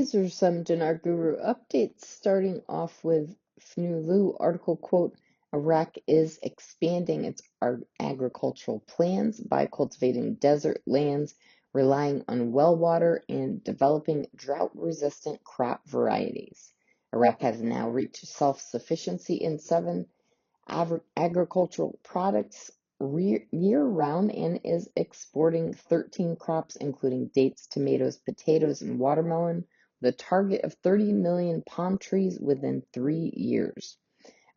these are some Dinar Guru updates, starting off with FNULU article quote, Iraq is expanding its agricultural plans by cultivating desert lands, relying on well water, and developing drought-resistant crop varieties. Iraq has now reached self-sufficiency in 7 agricultural products year-round and is exporting 13 crops, including dates, tomatoes, potatoes, and watermelon, with a target of 30 million palm trees within 3 years.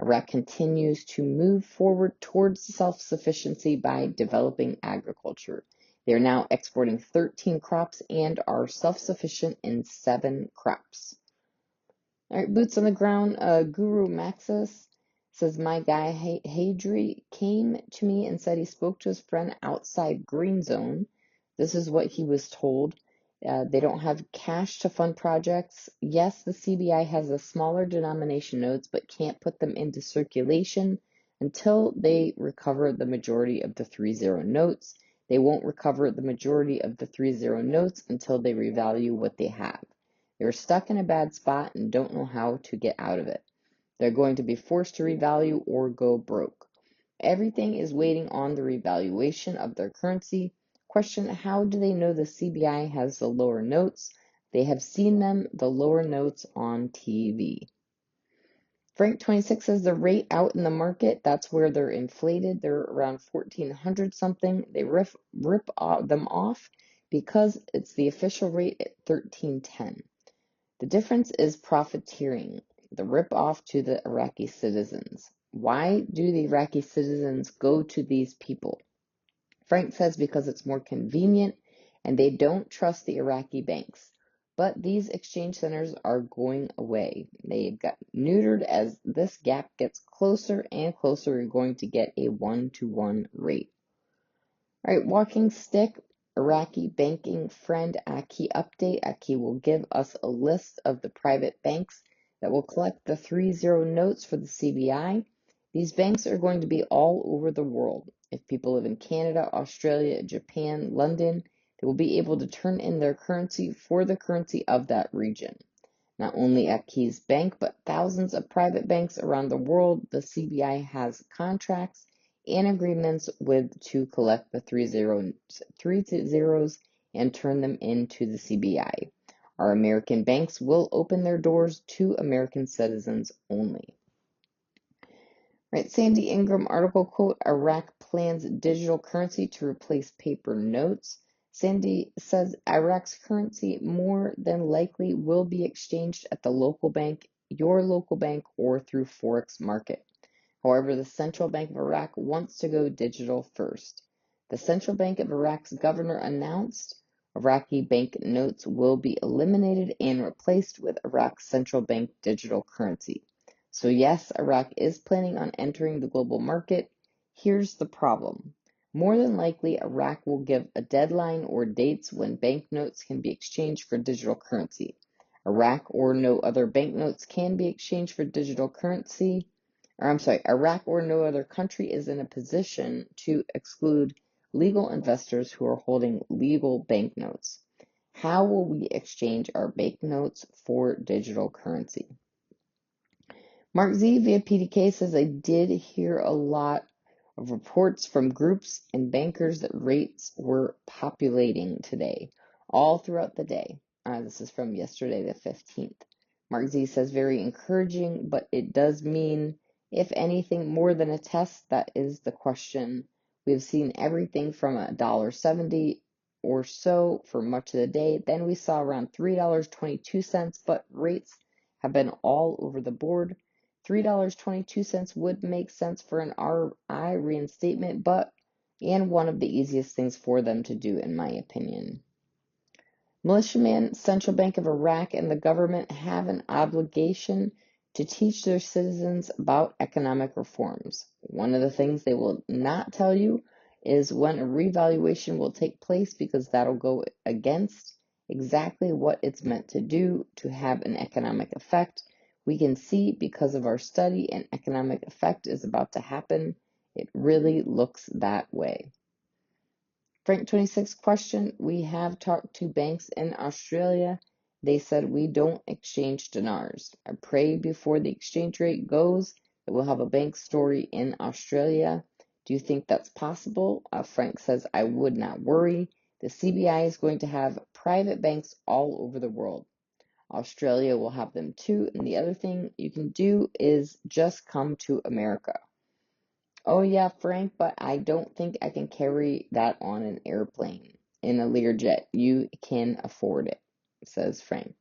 Iraq continues to move forward towards self-sufficiency by developing agriculture. They are now exporting 13 crops and are self-sufficient in 7 crops. All right, boots on the ground. Guru Maxis says, my guy Hadri came to me and said he spoke to his friend outside Green Zone. This is what he was told. They don't have cash to fund projects. Yes, the CBI has the smaller denomination notes, but can't put them into circulation until they recover the majority of the 3-0 notes. They won't recover the majority of the 3-0 notes until they revalue what they have. They're stuck in a bad spot and don't know how to get out of it. They're going to be forced to revalue or go broke. Everything is waiting on the revaluation of their currency. Question, how do they know the CBI has the lower notes? They have seen them, the lower notes, on TV. Frank26 says the rate out in the market, that's where they're inflated. They're around 1,400 something. They rip them off because it's the official rate at 1,310. The difference is profiteering, the rip-off to the Iraqi citizens. Why do the Iraqi citizens go to these people? Frank says because it's more convenient and they don't trust the Iraqi banks. But these exchange centers are going away. They've got neutered. As this gap gets closer and closer, you're going to get a 1-to-1 rate. All right, walking stick. Iraqi banking friend Aki update. Aki will give us a list of the private banks that will collect the 3-0 notes for the CBI. These banks are going to be all over the world. If people live in Canada, Australia, Japan, London, they will be able to turn in their currency for the currency of that region. Not only Aki's bank, but thousands of private banks around the world, the CBI has contracts and agreements with to collect the 3-0s and turn them into the CBI. Our American banks will open their doors to American citizens only. Right, Sandy Ingram article quote, Iraq plans digital currency to replace paper notes. Sandy says Iraq's currency more than likely will be exchanged at the local bank, your local bank, or through Forex market. However, the Central Bank of Iraq wants to go digital first. The Central Bank of Iraq's governor announced Iraqi bank notes will be eliminated and replaced with Iraq's central bank digital currency. So yes, Iraq is planning on entering the global market. Here's the problem. More than likely, Iraq will give a deadline or dates when banknotes can be exchanged for digital currency. Iraq or no other banknotes can be exchanged for digital currency. Iraq or no other country is in a position to exclude legal investors who are holding legal banknotes. How will we exchange our banknotes for digital currency? Mark Z via PDK says, I did hear a lot of reports from groups and bankers that rates were populating today, all throughout the day. This is from yesterday, the 15th. Mark Z says, very encouraging, but it does mean, if anything, more than a test. That is the question. We've seen everything from $1.70 or so for much of the day. Then we saw around $3.22, but rates have been all over the board. $3.22 would make sense for an RI reinstatement, and one of the easiest things for them to do, in my opinion. Militiaman, Central Bank of Iraq, and the government have an obligation to teach their citizens about economic reforms. One of the things they will not tell you is when a revaluation will take place, because that'll go against exactly what it's meant to do to have an economic effect. We can see, because of our study, an economic effect is about to happen. It really looks that way. Frank 26 question, we have talked to banks in Australia. They said we don't exchange dinars. I pray before the exchange rate goes that we'll have a bank story in Australia. Do you think that's possible? Frank says, I would not worry. The CBI is going to have private banks all over the world. Australia will have them too. And the other thing you can do is just come to America. Oh, yeah, Frank, but I don't think I can carry that on an airplane in a Learjet. You can afford it, says Frank.